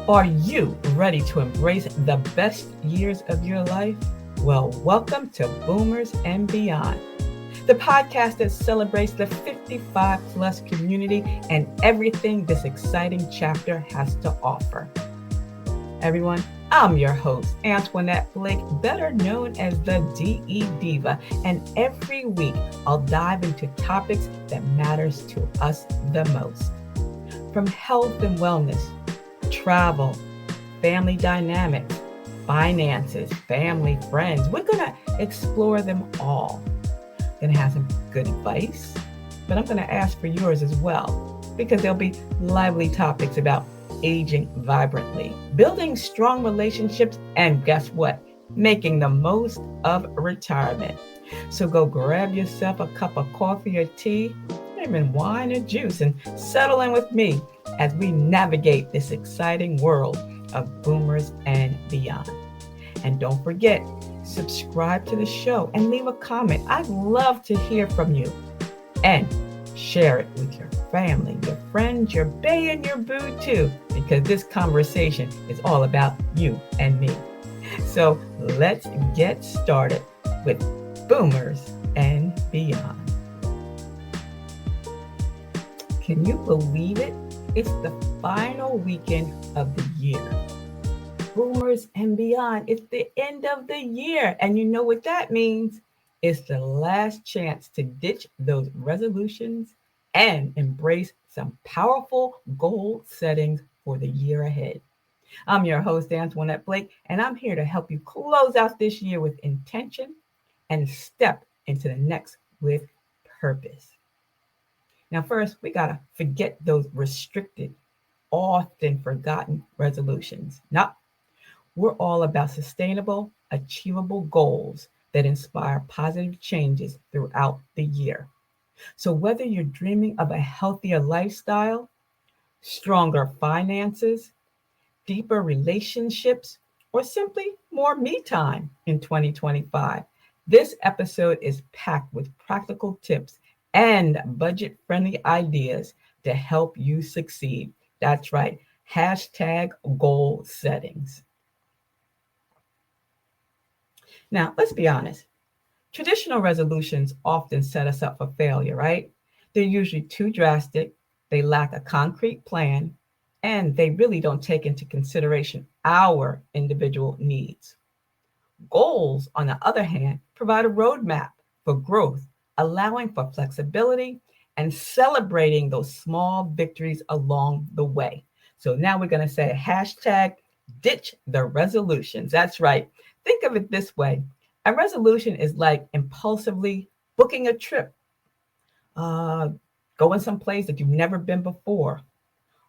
Are you ready to embrace the best years of your life? Well, welcome to Boomers and Beyond, the podcast that celebrates the 55 plus community and everything this exciting chapter has to offer. Everyone, I'm your host, Antionette Blake, better known as the DE Diva, and every week I'll dive into topics that matters to us the most. From health and wellness, travel, family dynamics, finances, family, friends. We're going to explore them all. Going to have some good advice, but I'm going to ask for yours as well, because there'll be lively topics about aging vibrantly, building strong relationships, and guess what? Making the most of retirement. So go grab yourself a cup of coffee or tea, even wine or juice, and settle in with me as we navigate this exciting world of boomers and beyond. And don't forget, subscribe to the show and leave a comment. I'd love to hear from you. And share it with your family, your friends, your bae, and your boo too, because this conversation is all about you and me. So let's get started with Boomers and Beyond. Can you believe it? It's the final weekend of the year. Boomers and Beyond, it's the end of the year. And you know what that means? It's the last chance to ditch those resolutions and embrace some powerful goal settings for the year ahead. I'm your host, Antionette Blake, and I'm here to help you close out this year with intention and step into the next with purpose. Now, first, we got to forget those restricted, often forgotten resolutions. No, we're all about sustainable, achievable goals that inspire positive changes throughout the year. So whether you're dreaming of a healthier lifestyle, stronger finances, deeper relationships, or simply more me time in 2025, this episode is packed with practical tips and budget-friendly ideas to help you succeed. That's right, hashtag goal settings. Now, let's be honest. Traditional resolutions often set us up for failure, right? They're usually too drastic, they lack a concrete plan, and they really don't take into consideration our individual needs. Goals, on the other hand, provide a roadmap for growth, allowing for flexibility and celebrating those small victories along the way. So now we're going to say hashtag ditch the resolutions. That's right. Think of it this way. A resolution is like impulsively booking a trip, going someplace that you've never been before.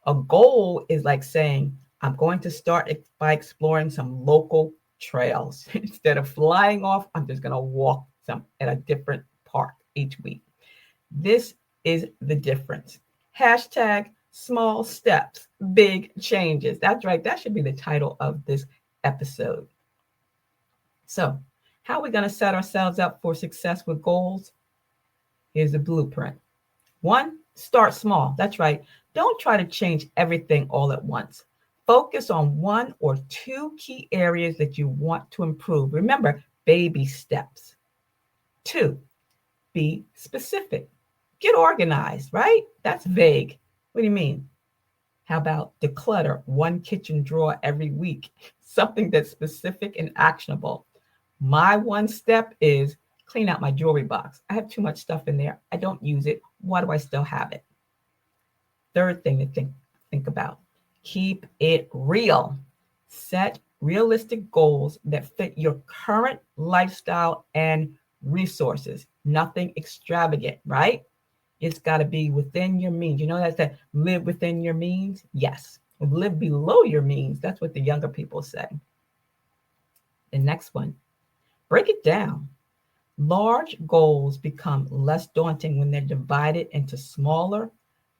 A goal is like saying, I'm going to start by exploring some local trails. Instead of flying off, I'm just going to walk some at a different park each week. This is the difference. Hashtag small steps, big changes. That's right. That should be the title of this episode. So, how are we going to set ourselves up for success with goals? Here's the blueprint. 1, start small. That's right. Don't try to change everything all at once. Focus on 1 or 2 key areas that you want to improve. Remember, baby steps. 2, be specific. Get organized, right? That's vague. What do you mean? How about declutter 1 kitchen drawer every week? Something that's specific and actionable. My 1 step is clean out my jewelry box. I have too much stuff in there. I don't use it. Why do I still have it? 3rd thing to think about. Keep it real. Set realistic goals that fit your current lifestyle and resources. Nothing extravagant, right? It's got to be within your means. You know that's that live within your means? Yes. Live below your means. That's what the younger people say. The next one, break it down. Large goals become less daunting when they're divided into smaller,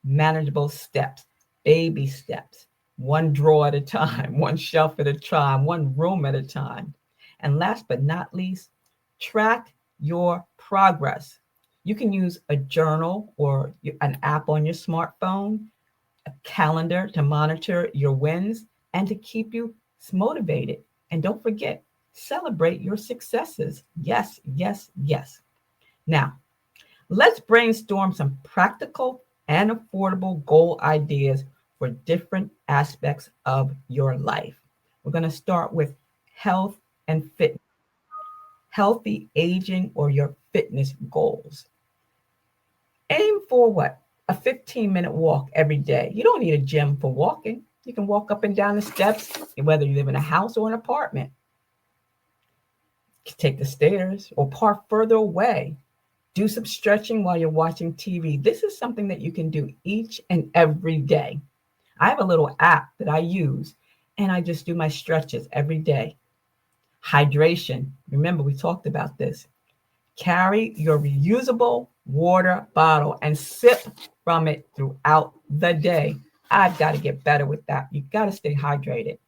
manageable steps, baby steps, 1 drawer at a time, 1 shelf at a time, 1 room at a time. And last but not least, track your progress. You can use a journal or an app on your smartphone, a calendar to monitor your wins, and to keep you motivated. And don't forget, celebrate your successes. Yes, yes, yes. Now, let's brainstorm some practical and affordable goal ideas for different aspects of your life. We're going to start with health and fitness, healthy aging or your fitness goals. Aim for what? A 15-minute walk every day. You don't need a gym for walking. You can walk up and down the steps, whether you live in a house or an apartment. You can take the stairs or park further away. Do some stretching while you're watching TV. This is something that you can do each and every day. I have a little app that I use, and I just do my stretches every day. Hydration. Remember, we talked about this. Carry your reusable water bottle and sip from it throughout the day. I've got to get better with that. You've got to stay hydrated.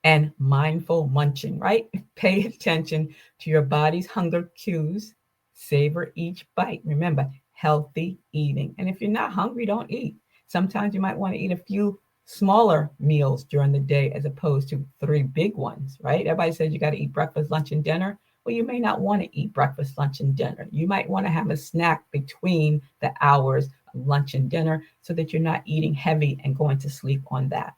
And mindful munching, right? Pay attention to your body's hunger cues. Savor each bite. Remember, healthy eating. And if you're not hungry, don't eat. Sometimes you might want to eat a few smaller meals during the day as opposed to 3 big ones, right? Everybody says you got to eat breakfast, lunch, and dinner. Well, you may not want to eat breakfast, lunch, and dinner. You might want to have a snack between the hours of lunch and dinner so that you're not eating heavy and going to sleep on that.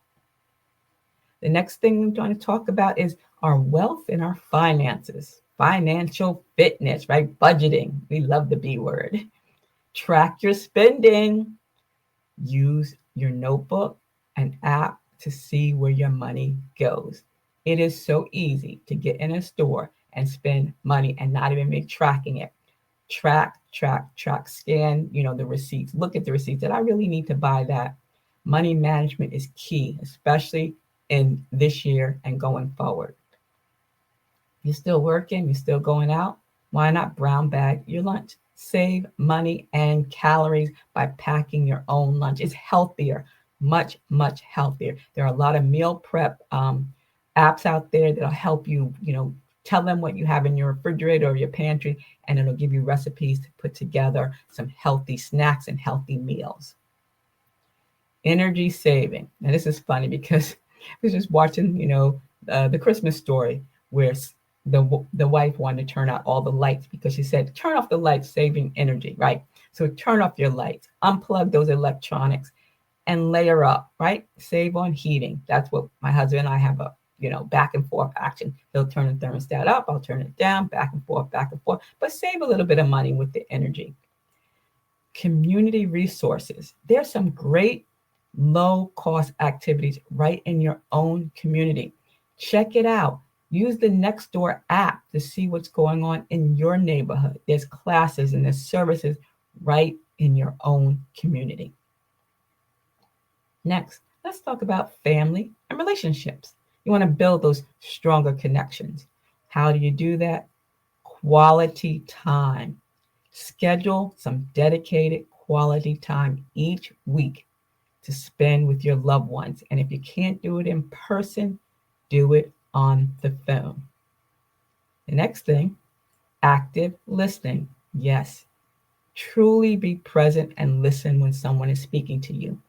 The next thing we're going to talk about is our wealth and our finances, financial fitness, right? Budgeting. We love the B word. Track your spending. Use your notebook and app to see where your money goes. It is so easy to get in a store and spend money and not even be tracking it. Track, scan, the receipts. Look at the receipts. Did I really need to buy that? Money management is key, especially in this year and going forward. You're still working, you're still going out. Why not brown bag your lunch? Save money and calories by packing your own lunch. It's healthier, much, much healthier. There are a lot of meal prep apps out there that'll help you, tell them what you have in your refrigerator or your pantry, and it'll give you recipes to put together some healthy snacks and healthy meals. Energy saving. Now this is funny because I was just watching, the Christmas Story where the wife wanted to turn out all the lights because she said, turn off the lights, saving energy, right? So turn off your lights, unplug those electronics and layer up, right? Save on heating. That's what my husband and I have a, back and forth action. He'll turn the thermostat up, I'll turn it down, back and forth, but save a little bit of money with the energy. Community resources. There's some great low cost activities right in your own community. Check it out. Use the Nextdoor app to see what's going on in your neighborhood. There's classes and there's services right in your own community. Next, let's talk about family and relationships. You want to build those stronger connections. How do you do that? Quality time. Schedule some dedicated quality time each week to spend with your loved ones. And if you can't do it in person, do it on the phone. The next thing, active listening. Yes, truly be present and listen when someone is speaking to you.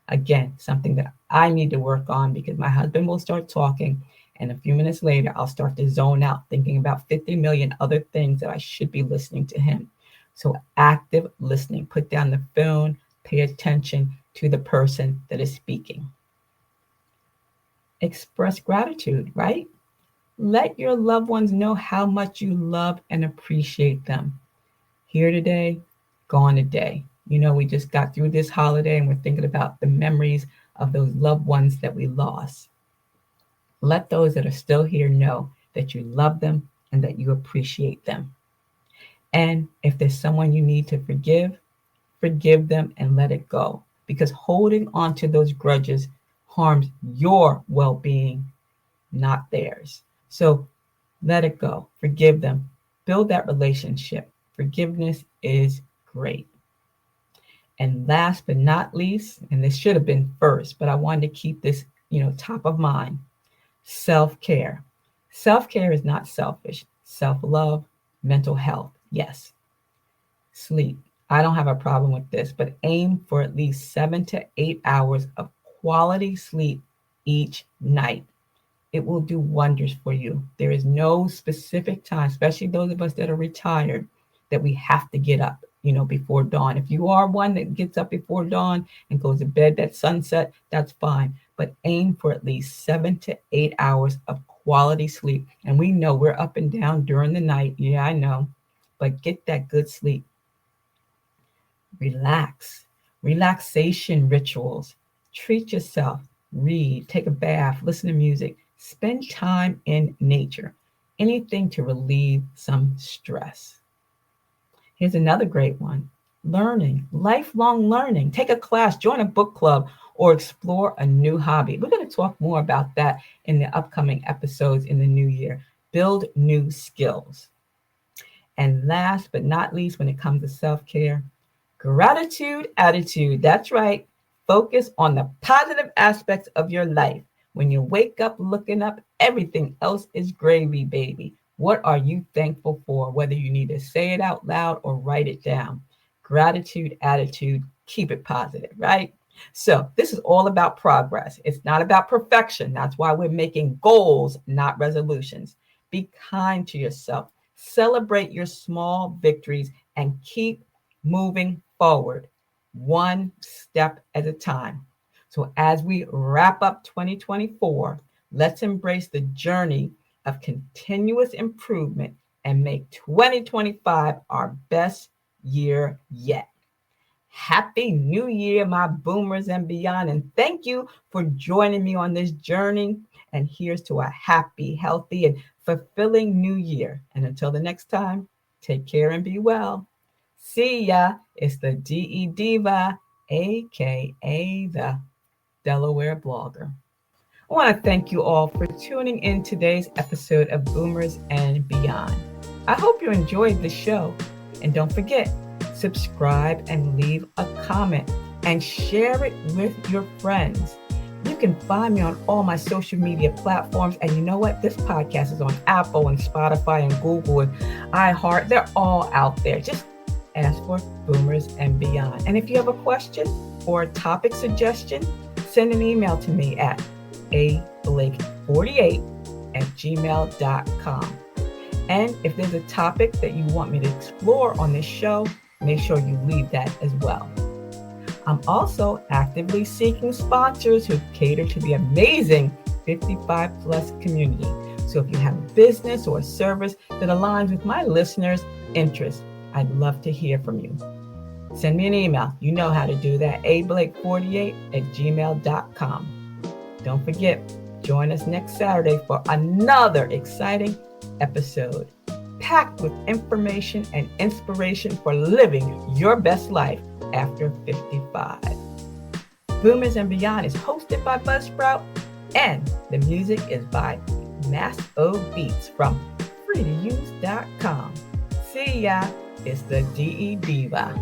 Again, something that I need to work on because my husband will start talking and a few minutes later, I'll start to zone out thinking about 50 million other things that I should be listening to him. So active listening, put down the phone, pay attention to the person that is speaking. Express gratitude, right? Let your loved ones know how much you love and appreciate them. Here today, gone today. We just got through this holiday and we're thinking about the memories of those loved ones that we lost. Let those that are still here know that you love them and that you appreciate them. And if there's someone you need to forgive them and let it go. Because holding on to those grudges harms your well-being, not theirs. So let it go. Forgive them. Build that relationship. Forgiveness is great. And last but not least, and this should have been first, but I wanted to keep this, top of mind, self-care. Self-care is not selfish. Self-love, mental health, yes. Sleep. I don't have a problem with this, but aim for at least 7 to 8 hours of quality sleep each night. It will do wonders for you. There is no specific time, especially those of us that are retired, that we have to get up, before dawn. If you are one that gets up before dawn and goes to bed at sunset, that's fine. But aim for at least 7 to 8 hours of quality sleep. And we know we're up and down during the night. Yeah, I know. But get that good sleep. Relax. Relaxation rituals. Treat yourself. Read, take a bath, listen to music, spend time in nature. Anything to relieve some stress. Here's another great one. Learning, lifelong learning. Take a class, join a book club, or explore a new hobby. We're going to talk more about that in the upcoming episodes in the new year. Build new skills. And last but not least, when it comes to self-care, gratitude attitude. That's right. Focus on the positive aspects of your life. When you wake up looking up, everything else is gravy, baby. What are you thankful for? Whether you need to say it out loud or write it down. Gratitude attitude. Keep it positive, right? So this is all about progress. It's not about perfection. That's why we're making goals, not resolutions. Be kind to yourself. Celebrate your small victories and keep moving forward, one step at a time. So as we wrap up 2024, let's embrace the journey of continuous improvement and make 2025 our best year yet. Happy New Year, my boomers and beyond. And thank you for joining me on this journey. And here's to a happy, healthy, and fulfilling new year. And until the next time, take care and be well. See ya. It's the DE Diva, aka the Delaware blogger. I want to thank you all for tuning in today's episode of Boomers and Beyond. I hope you enjoyed the show. And don't forget, subscribe and leave a comment and share it with your friends. You can find me on all my social media platforms. And you know what? This podcast is on Apple and Spotify and Google and iHeart. They're all out there. Just ask for Boomers and Beyond. And if you have a question or a topic suggestion, send an email to me at ablake48@gmail.com. And if there's a topic that you want me to explore on this show, make sure you leave that as well. I'm also actively seeking sponsors who cater to the amazing 55 plus community. So if you have a business or a service that aligns with my listeners' interests, I'd love to hear from you. Send me an email. You know how to do that. ablake48@gmail.com. Don't forget, join us next Saturday for another exciting episode packed with information and inspiration for living your best life after 55. Boomers and Beyond is hosted by Buzzsprout, and the music is by Mass O Beats from freetouse.com. See ya. It's the DE Diva.